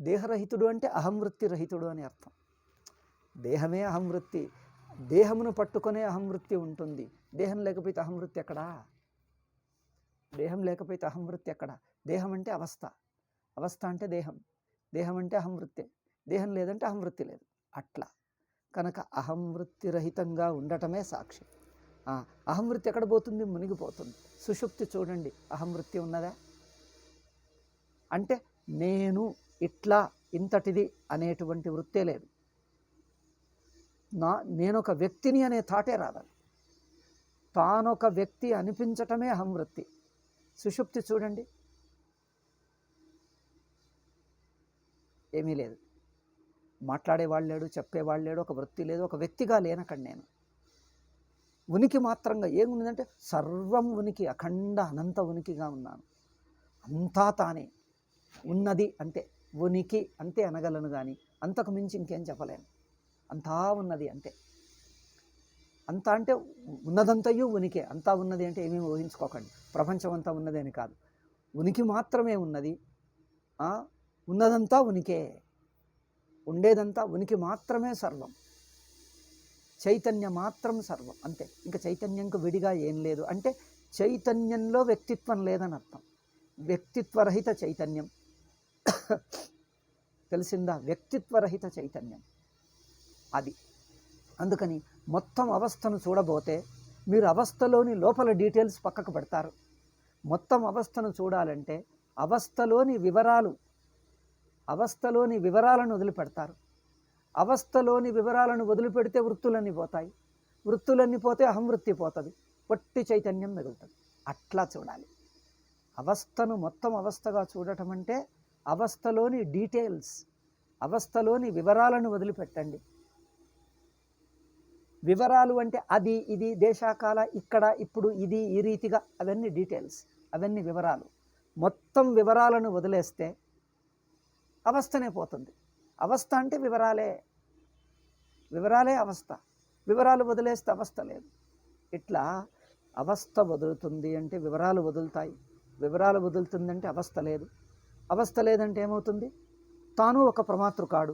దేహరహితుడు అంటే అహంవృత్తి రహితుడు అని అర్థం. దేహమే అహంవృత్తి. దేహమును పట్టుకునే అహంవృత్తి ఉంటుంది. దేహం లేకపోతే అహంవృత్తి ఎక్కడా? దేహం లేకపోతే అహంవృత్తి ఎక్కడా? దేహం అంటే అవస్థ, అవస్థ అంటే దేహం, దేహం అంటే అహంవృత్తి, దేహం లేదంటే అహంవృత్తి లేదు. అట్లా కనుక అహంవృత్తి రహితంగా ఉండటమే సాక్షి. అహంవృత్తి ఎక్కడ పోతుంది? మునిగిపోతుంది. సుషుప్తి చూడండి, అహంవృత్తి ఉన్నదా? అంటే నేను ఇట్లా ఇంతటిది అనేటువంటి వృత్తే లేదు. నేనొక వ్యక్తిని అనే థాటే రావాలి. తానొక వ్యక్తి అనిపించటమే అహంవృత్తి. సుషుప్తి చూడండి, ఏమీ లేదు. మాట్లాడేవాళ్ళు లేడు, చెప్పేవాళ్ళు లేడు, ఒక వృత్తి లేదు, ఒక వ్యక్తిగా లేనక్కడ నేను. ఉనికి మాత్రంగా ఏముందంటే సర్వం ఉనికి, అఖండ అనంత ఉనికిగా ఉన్నాను. అంతా తానే ఉన్నది. అంతే ఉనికి అంతే అనగలను, కానీ అంతకు మించి ఇంకేం చెప్పలేను. అంతా ఉన్నది అంతే. అంతా అంటే ఉన్నదంతయు ఉనికే. అంతా ఉన్నది అంటే ఏమేమి ఊహించుకోకండి, ప్రపంచం అంతా ఉన్నది అని కాదు. ఉనికి మాత్రమే ఉన్నది. ఉన్నదంతా ఉనికే, ఉండేదంతా ఉనికి మాత్రమే సర్వం. చైతన్యం మాత్రం సర్వం, అంతే. ఇంకా చైతన్యంకు విడిగా ఏం లేదు. అంటే చైతన్యంలో వ్యక్తిత్వం లేదని అర్థం. వ్యక్తిత్వరహిత చైతన్యం. తెలిసిందా? వ్యక్తిత్వరహిత చైతన్యం అది. అందుకని మొత్తం అవస్థను చూడబోతే మీరు అవస్థలోని లోపల డీటెయిల్స్ పక్కకు పెడతారు. మొత్తం అవస్థను చూడాలంటే అవస్థలోని వివరాలను వదిలిపెడతారు. అవస్థలోని వివరాలను వదిలిపెడితే వృత్తులన్నీ పోతాయి. వృత్తులన్నీ పోతే అహంవృత్తి పోతుంది, పొట్టి చైతన్యం మిగులుతుంది. అట్లా చూడాలి అవస్థను. మొత్తం అవస్థగా చూడటం అంటే అవస్థలోని డీటెయిల్స్, అవస్థలోని వివరాలను వదిలిపెట్టండి. వివరాలు అంటే అది, ఇది, దేశకాల, ఇక్కడ, ఇప్పుడు, ఇది, ఈ రీతిగా, అవన్నీ డీటెయిల్స్, అవన్నీ వివరాలు. మొత్తం వివరాలను వదిలేస్తే అవస్థనే పోతుంది. అవస్థ అంటే వివరాలే, వివరాలే అవస్థ. వివరాలు వదిలేస్తే అవస్థ లేదు. ఇట్లా అవస్థ వదులుతుంది అంటే వివరాలు వదులుతాయి, వివరాలు వదులుతుందంటే అవస్థ లేదు. అవస్థ లేదంటే ఏమవుతుంది? తాను ఒక ప్రమాతృ కాడు,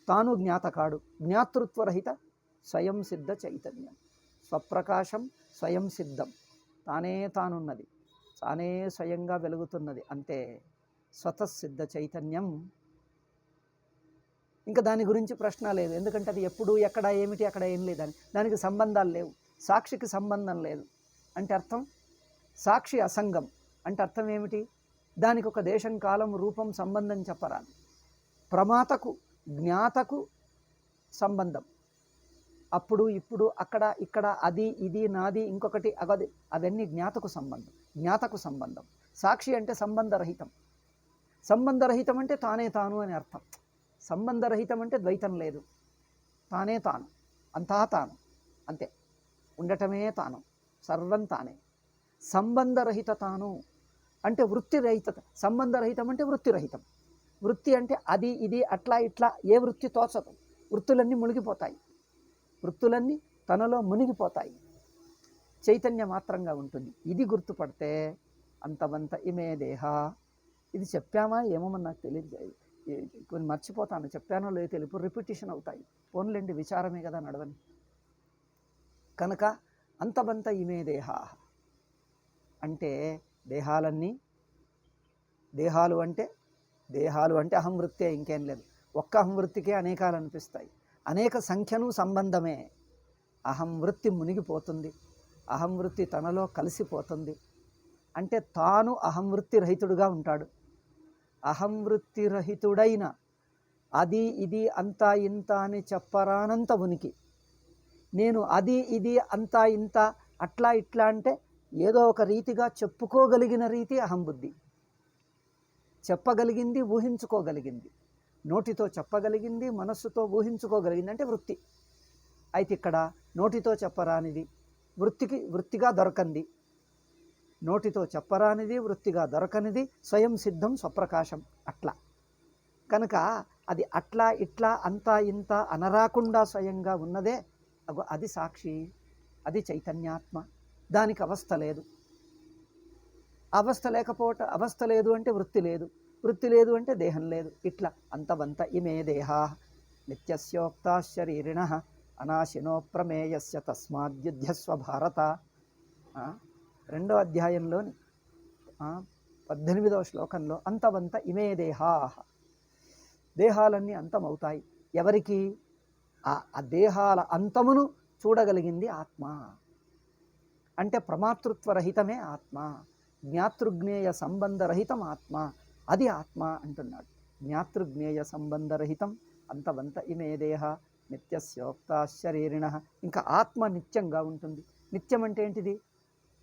తాను జ్ఞాత కాడు. జ్ఞాతృత్వరహిత స్వయం సిద్ధ చైతన్యం, స్వప్రకాశం స్వయం సిద్ధం. తానే తానున్నది, తానే స్వయంగా వెలుగుతున్నది. అంతే స్వతసిద్ధ చైతన్యం ఇంకా దాని గురించి ప్రశ్న లేదు. ఎందుకంటే అది ఎప్పుడు, ఎక్కడ, ఏమిటి, అక్కడ ఏం లేదని, దానికి సంబంధాలు లేవు. సాక్షికి సంబంధం లేదు అంటే అర్థం, సాక్షి అసంగం అంటే అర్థం ఏమిటి? దానికి ఒక దేశం, కాలం, రూపం, సంబంధం చెప్పరాదు. ప్రమాతకు, జ్ఞాతకు సంబంధం, అప్పుడు, ఇప్పుడు, అక్కడ, ఇక్కడ, అది, ఇది, నాది, ఇంకొకటి, అగది, అవన్నీ జ్ఞాతకు సంబంధం. జ్ఞాతకు సంబంధం. సాక్షి అంటే సంబంధరహితం. సంబంధరహితం అంటే తానే తాను అని అర్థం. సంబంధరహితం అంటే ద్వైతం లేదు, తానే తాను, అంతా తాను, అంతే, ఉండటమే తాను, సర్వం తానే. సంబంధరహిత తాను అంటే వృత్తిరహిత. సంబంధరహితం అంటే వృత్తిరహితం. వృత్తి అంటే అది, ఇది, అట్లా, ఇట్లా, ఏ వృత్తి తోచదు. వృత్తులన్నీ మునిగిపోతాయి, వృత్తులన్నీ తనలో మునిగిపోతాయి, చైతన్య మాత్రంగా ఉంటుంది. ఇది గుర్తుపడితే అంతవంత ఇమే దేహ. ఇది చెప్పామా ఏమో నాకు తెలియదు, కొన్ని మర్చిపోతాను, చెప్పానో లేదో తెలియదు, ఇప్పుడు రిపిటేషన్ అవుతాయి. పోన్లేండి, విచారమే కదా నడవని. కనుక అంతవంత ఇమే దేహ అంటే దేహాలన్నీ, దేహాలు అంటే అహంవృత్తే, ఇంకేం లేదు. ఒక్క అహంవృత్తికే అనేకాలు అనిపిస్తాయి. అనేక సంఖ్యను సంబంధమే. అహంవృత్తి మునిగిపోతుంది, అహంవృత్తి తనలో కలిసిపోతుంది. అంటే తాను అహంవృత్తి రహితుడుగా ఉంటాడు. అహంవృత్తి రహితుడైన అది, ఇది, అంతా, ఇంత అని చెప్పరానంత ఉనికి. నేను అది, ఇది, అంతా, ఇంత, అట్లా, ఇట్లా అంటే ఏదో ఒక రీతిగా చెప్పుకోగలిగిన రీతి అహంబుద్ధి. చెప్పగలిగింది, ఊహించుకోగలిగింది, నోటితో చెప్పగలిగింది, మనస్సుతో ఊహించుకోగలిగింది అంటే వృత్తి. అయితే ఇక్కడ నోటితో చెప్పరానిది వృత్తిగా దొరకంది, నోటితో చెప్పరానిది వృత్తిగా దొరకనిది స్వయం సిద్ధం స్వప్రకాశం. అట్లా కనుక అది అట్లా, ఇట్లా, అంతా, ఇంత అనరాకుండా స్వయంగా ఉన్నదే అది సాక్షి, అది చైతన్యాత్మ. దానికి అవస్థ లేదు. అవస్థ లేదు అంటే వృత్తి లేదు, వృత్తి లేదు అంటే దేహం లేదు. ఇట్లా అంతవంత ఇమే దేహా నిత్యస్యోక్తా శరీరిణ అనాశినో ప్రమేయస్య తస్మాద్యుధ్యస్వ భారత. 2వ అధ్యాయంలోని 18వ శ్లోకంలో అంతవంత ఇమే దేహా, దేహాలన్నీ అంతమవుతాయి. ఎవరికి? ఆ దేహాల అంతమును చూడగలిగింది ఆత్మ. అంటే ప్రమాతృత్వరహితమే ఆత్మ, జ్ఞాతృజ్ఞేయ సంబంధరహితం ఆత్మ, అది ఆత్మ అంటున్నాడు. జ్ఞాతృజ్ఞేయ సంబంధరహితం అంతవంత ఇమే దేహ నిత్యస్యోక్తా శరీరిణ. ఇంకా ఆత్మ నిత్యంగా ఉంటుంది. నిత్యం అంటే ఏంటిది?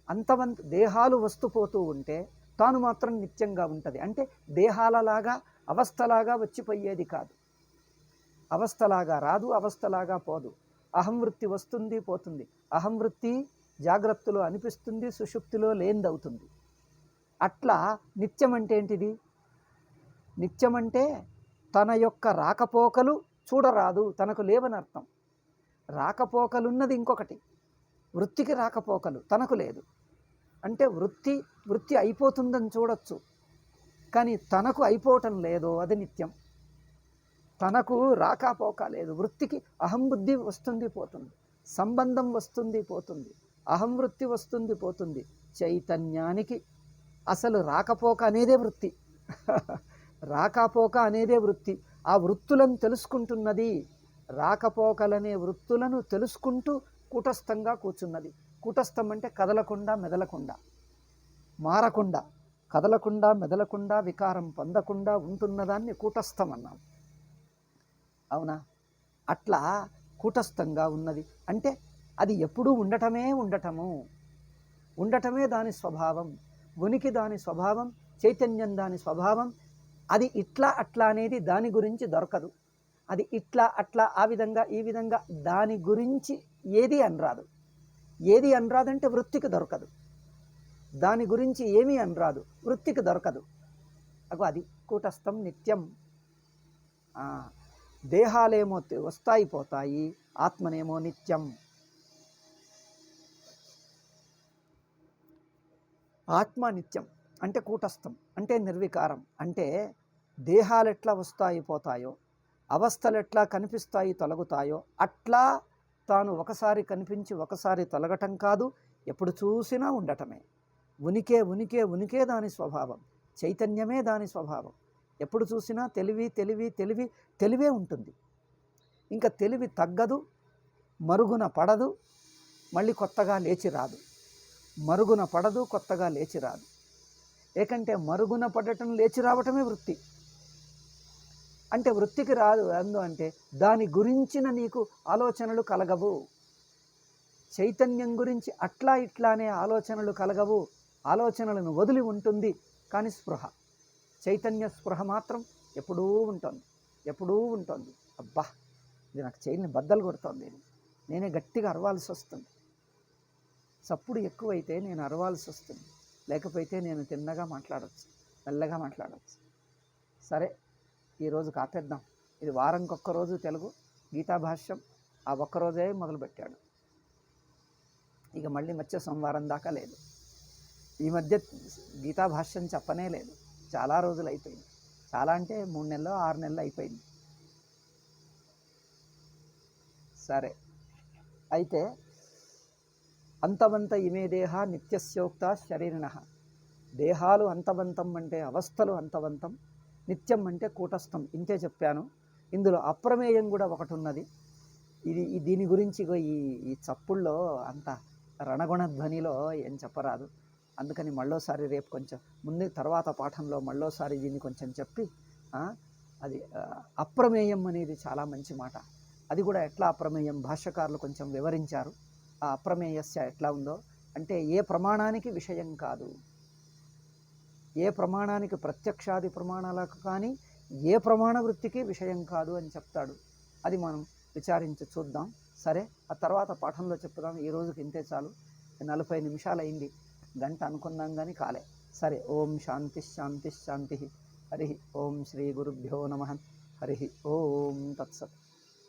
అంతవంత దేహాలు వస్తుపోతూ ఉంటే తాను మాత్రం నిత్యంగా ఉంటుంది. అంటే దేహాలలాగా అవస్థలాగా వచ్చిపోయేది కాదు, అవస్థలాగా రాదు, అవస్థలాగా పోదు. అహంవృత్తి వస్తుంది, పోతుంది. అహంవృత్తి జాగ్రత్తలో అనిపిస్తుంది, సుషుప్తిలో లేనిదవుతుంది. అట్లా నిత్యం అంటే ఏంటిది? నిత్యం అంటే తన యొక్క రాకపోకలు చూడరాదు, తనకు లేవని అర్థం. రాకపోకలున్నది ఇంకొకటి, వృత్తికి రాకపోకలు తనకు లేదు. అంటే వృత్తి అయిపోతుందని చూడొచ్చు, కానీ తనకు అయిపోవటం లేదో అది నిత్యం. తనకు రాకపోక లేదు. వృత్తికి అహంబుద్ధి వస్తుంది, పోతుంది, సంబంధం వస్తుంది, పోతుంది, అహంవృత్తి వస్తుంది, పోతుంది. చైతన్యానికి అసలు రాకపోక అనేదే వృత్తి. రాకపోక అనేదే వృత్తి. ఆ వృత్తులను తెలుసుకుంటున్నది, రాకపోకలనే వృత్తులను తెలుసుకుంటూ కూటస్థంగా కూర్చున్నది. కూటస్థం అంటే కదలకుండా, మెదలకుండా, మారకుండా, కదలకుండా, మెదలకుండా, వికారం పొందకుండా ఉంటున్నదాన్ని కూటస్థం అన్నాం. అవునా? అట్లా కూటస్థంగా ఉన్నది. అంటే అది ఎప్పుడూ ఉండటమే దాని స్వభావం. ఉనికి దాని స్వభావం, చైతన్యం దాని స్వభావం. అది ఇట్లా అట్లా అనేది దాని గురించి దొరకదు. అది ఇట్లా అట్లా, ఆ విధంగా ఈ విధంగా దాని గురించి ఏది అనరాదు. ఏది అనరాదంటే వృత్తికి దొరకదు. దాని గురించి ఏమీ అనరాదు, వృత్తికి దొరకదు. అది కూటస్థం, నిత్యం. దేహాలేమో వస్తాయి, పోతాయి, ఆత్మనేమో నిత్యం. ఆత్మ నిత్యం అంటే కూటస్థం, అంటే నిర్వికారం. అంటే దేహాలు ఎట్లా వస్తాయి, పోతాయో, అవస్థలు ఎట్లా కనిపిస్తాయి, తొలగుతాయో, అట్లా తాను ఒకసారి కనిపించి ఒకసారి తొలగటం కాదు, ఎప్పుడు చూసినా ఉండటమే. ఉనికే దాని స్వభావం, చైతన్యమే దాని స్వభావం. ఎప్పుడు చూసినా తెలివి తెలివి తెలివి తెలివే ఉంటుంది. ఇంకా తెలివి తగ్గదు, మరుగున పడదు, మళ్ళీ కొత్తగా లేచి రాదు. మరుగున పడదు, కొత్తగా లేచి రాదు. ఏకంటే మరుగున పడటం, లేచి రావటమే వృత్తి. అంటే వృత్తికి రాదు అందు అంటే దాని గురించిన నీకు ఆలోచనలు కలగవు. చైతన్యం గురించి అట్లా ఇట్లానే ఆలోచనలు కలగవు. ఆలోచనలను వదిలి ఉంటుంది కానీ స్పృహ, చైతన్య స్పృహ మాత్రం ఎప్పుడూ ఉంటుంది, ఎప్పుడూ ఉంటుంది. అబ్బా, ఇది నాకు చైల్ని బద్దలు కొడుతుంది, నేనే గట్టిగా అరవాల్సి వస్తుంది. చప్పుడు ఎక్కువైతే నేను అరవాల్సి వస్తుంది, లేకపోతే నేను తిన్నగా మాట్లాడవచ్చు, మెల్లగా మాట్లాడవచ్చు. సరే, ఈరోజు కాపేద్దాం. ఇది వారంకి ఒక్కరోజు తెలుగు గీతాభాష్యం, ఆ ఒక్కరోజే మొదలుపెట్టాడు. ఇక మళ్ళీ వచ్చే సోమవారం దాకా లేదు. ఈ మధ్య గీతాభాష్యం చెప్పనే లేదు, చాలా రోజులు అయిపోయింది. చాలా అంటే 3 నెలలు 6 నెలలు అయిపోయింది. సరే, అయితే అంతవంత ఇమే దేహ నిత్యస్యోక్త శరీరిణ. దేహాలు అంతవంతం అంటే అవస్థలు అంతవంతం, నిత్యం అంటే కూటస్థం. ఇంతే చెప్పాను. ఇందులో అప్రమేయం కూడా ఒకటి ఉన్నది. దీని గురించి ఈ చప్పుల్లో అంత రణగుణ ధ్వనిలో ఏం చెప్పరాదు. అందుకని మళ్ళోసారి రేపు కొంచెం ముందు తర్వాత పాఠంలో మళ్ళోసారి దీన్ని కొంచెం చెప్పి, అది అప్రమేయం అనేది చాలా మంచి మాట. అది కూడా ఎట్లా అప్రమేయం భాష్యకారులు కొంచెం వివరించారు. ఆ అప్రమేయస్య ఎట్లా ఉందో అంటే ఏ ప్రమాణానికి విషయం కాదు, ఏ ప్రమాణానికి ప్రత్యక్షాది ప్రమాణాలకు కానీ ఏ ప్రమాణ వృత్తికి విషయం కాదు అని చెప్తాడు. అది మనం విచారించి చూద్దాం. సరే, ఆ తర్వాత పాఠంలో చెప్పుదాం. ఈ రోజుకి ఇంతే చాలు. 40 నిమిషాలు అయింది, గంట అనుకున్నాం కానీ కాలే. సరే, ఓం శాంతి శాంతి శాంతి. హరి ఓం శ్రీ గురుభ్యో నమః. హరి ఓం తత్సత్.